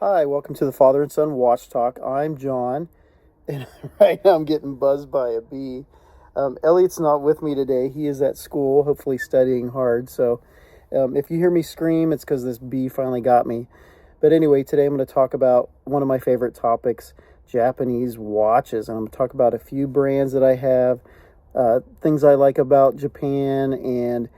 Hi, welcome to the Father and Son Watch Talk. I'm John, and right now I'm getting buzzed by a bee. Elliott's not with me today. He is at school, hopefully studying hard. So if you hear me scream, it's because this bee finally got me. But anyway, today I'm going to talk about one of my favorite topics, Japanese watches. And I'm going to talk about a few brands that I have, things I like about Japan, and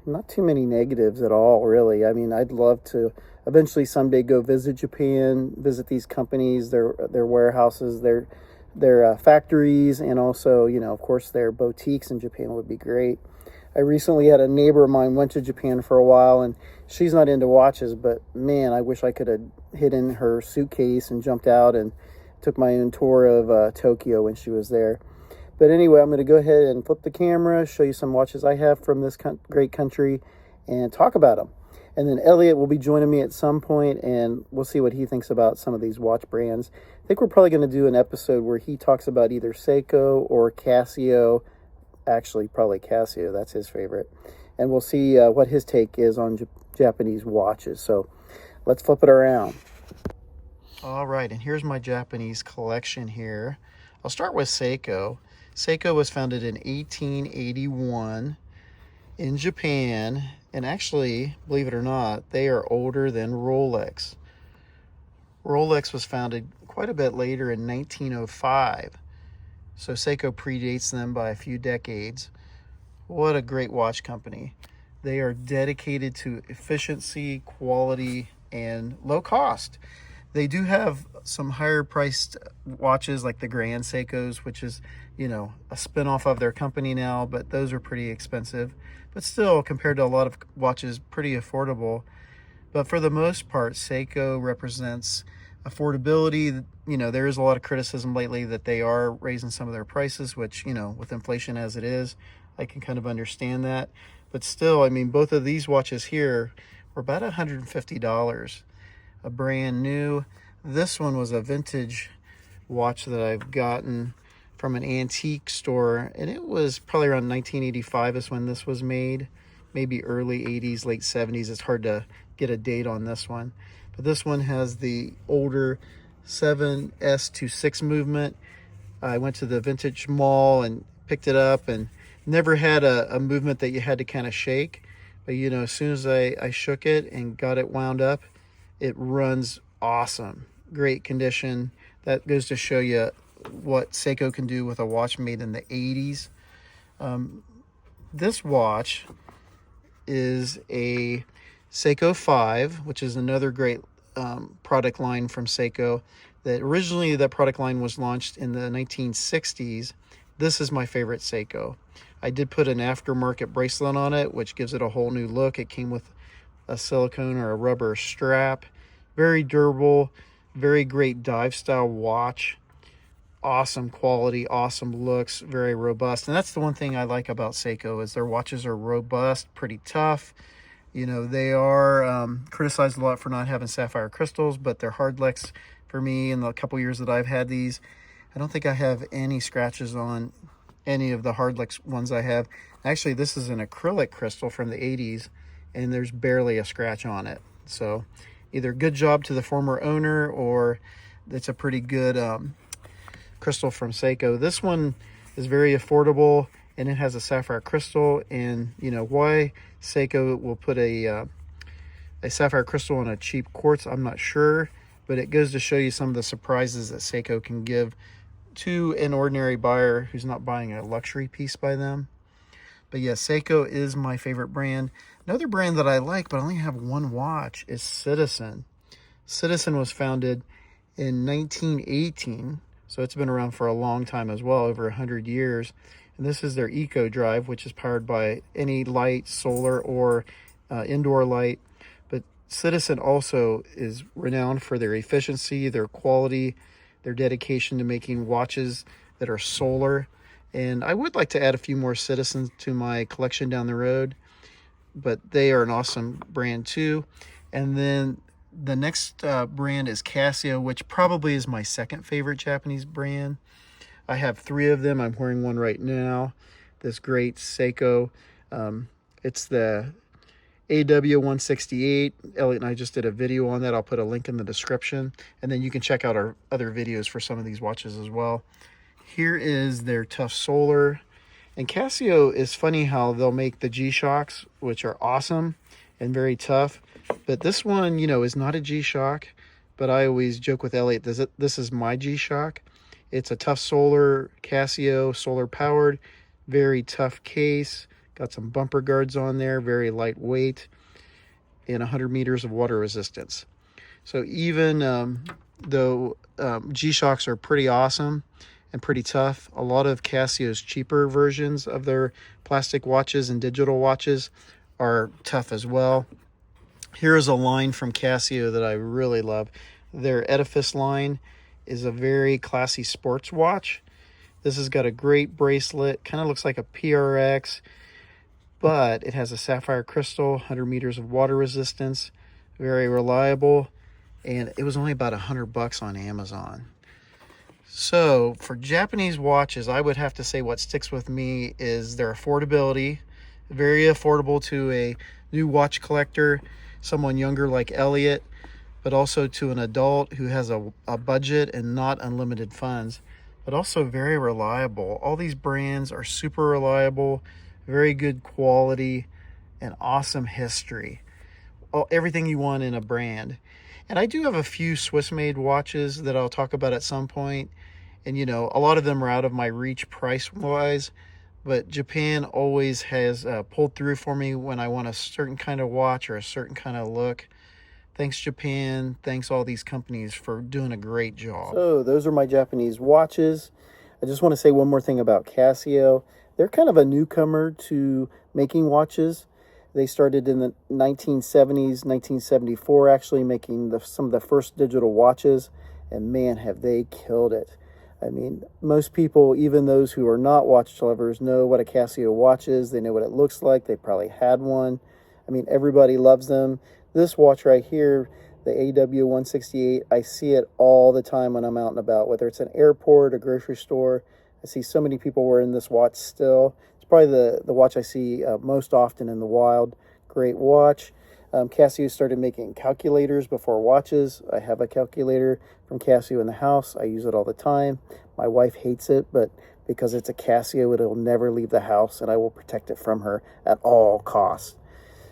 not too many negatives at all, really. I mean, I'd love to eventually someday go visit Japan, visit these companies, their warehouses, their factories, and also, of course, their boutiques in Japan would be great. I recently had a neighbor of mine went to Japan for a while, and she's not into watches, but man, I wish I could have hidden her suitcase and jumped out and took my own tour of Tokyo when she was there. But anyway, I'm going to go ahead and flip the camera, show you some watches I have from this great country, and talk about them. And then Elliott will be joining me at some point, and we'll see what he thinks about some of these watch brands. I think we're probably going to do an episode where he talks about either Seiko or Casio. Actually, probably Casio. That's his favorite. And we'll see what his take is on Japanese watches. So let's flip it around. All right, and here's my Japanese collection here. I'll start with Seiko. Seiko was founded in 1881 in Japan, and actually, believe it or not, they are older than Rolex. Rolex was founded quite a bit later in 1905, so Seiko predates them by a few decades. What a great watch company. They are dedicated to efficiency, quality, and low cost. They do have some higher priced watches like the Grand Seikos, which is, a spin-off of their company now, but those are pretty expensive. But still, compared to a lot of watches, pretty affordable. But for the most part, Seiko represents affordability. There is a lot of criticism lately that they are raising some of their prices, which, with inflation as it is, I can kind of understand that. But still, I mean, both of these watches here were about $150. A brand new. This one was a vintage watch that I've gotten from an antique store, and it was probably around 1985 is when this was made, maybe early 80s, late 70s. It's hard to get a date on this one, but this one has the older 7S to 6 movement. I went to the vintage mall and picked it up, and never had a movement that you had to kind of shake, but as soon as I shook it and got it wound up, it runs awesome. Great condition. That goes to show you what Seiko can do with a watch made in the 80s. This watch is a Seiko 5, which is another great product line from Seiko. That originally that product line was launched in the 1960s. This is my favorite Seiko. I did put an aftermarket bracelet on it, which gives it a whole new look. It came with a silicone or a rubber strap. Very durable, very great dive style watch. Awesome quality, awesome looks, very robust. And that's the one thing I like about Seiko is their watches are robust, pretty tough. They are criticized a lot for not having sapphire crystals, but they're hardlex for me in the couple years that I've had these. I don't think I have any scratches on any of the hardlex ones I have. Actually, this is an acrylic crystal from the 80s, and there's barely a scratch on it. So either good job to the former owner, or it's a pretty good crystal from Seiko. This one is very affordable, and it has a sapphire crystal. And why Seiko will put a sapphire crystal on a cheap quartz, I'm not sure, but it goes to show you some of the surprises that Seiko can give to an ordinary buyer who's not buying a luxury piece by them. But yeah, Seiko is my favorite brand. Another brand that I like, but I only have one watch, is Citizen. Citizen was founded in 1918, so it's been around for a long time as well, over 100 years. And this is their Eco Drive, which is powered by any light, solar or indoor light. But Citizen also is renowned for their efficiency, their quality, their dedication to making watches that are solar. And I would like to add a few more Citizens to my collection down the road, but they are an awesome brand too. And then the next brand is Casio, which probably is my second favorite Japanese brand. I have 3 of them. I'm wearing one right now. This great Seiko. It's the AW168. Elliott and I just did a video on that. I'll put a link in the description. And then you can check out our other videos for some of these watches as well. Here is their Tough Solar. And Casio is funny how they'll make the G-Shocks, which are awesome and very tough. But this one, you know, is not a G-Shock. But I always joke with Elliott, this is my G-Shock. It's a Tough Solar Casio, solar powered, very tough case. Got some bumper guards on there, very lightweight, and 100 meters of water resistance. So even though G-Shocks are pretty awesome and pretty tough, a lot of Casio's cheaper versions of their plastic watches and digital watches are tough as well. Here's a line from Casio that I really love. Their Edifice line is a very classy sports watch. This has got a great bracelet, kind of looks like a PRX, but it has a sapphire crystal, 100 meters of water resistance, very reliable, and it was only about $100 on Amazon. So for Japanese watches, I would have to say what sticks with me is their affordability. Very affordable to a new watch collector, someone younger like Elliott, but also to an adult who has a budget and not unlimited funds, but also very reliable. All these brands are super reliable, very good quality, and awesome history. Everything you want in a brand. And I do have a few Swiss-made watches that I'll talk about at some point. And, you know, a lot of them are out of my reach price-wise, but Japan always has pulled through for me when I want a certain kind of watch or a certain kind of look. Thanks, Japan. Thanks, all these companies, for doing a great job. So those are my Japanese watches. I just want to say one more thing about Casio. They're kind of a newcomer to making watches. They started in the 1970s, 1974, actually, making some of the first digital watches. And man, have they killed it. I mean, most people, even those who are not watch lovers, know what a Casio watch is. They know what it looks like. They probably had one. I mean, everybody loves them. This watch right here, the AW168, I see it all the time when I'm out and about, whether it's an airport, a grocery store. I see so many people wearing this watch still. It's probably the watch I see most often in the wild. Great watch. Casio started making calculators before watches. I have a calculator from Casio in the house. I use it all the time. My wife hates it, but because it's a Casio, it'll never leave the house, and I will protect it from her at all costs.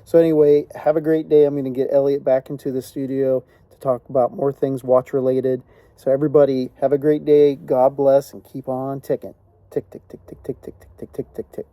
So anyway, have a great day. I'm going to get Elliott back into the studio to talk about more things watch related. So everybody, have a great day. God bless, and keep on ticking. Tick, tick, tick, tick, tick, tick, tick, tick, tick, tick, tick.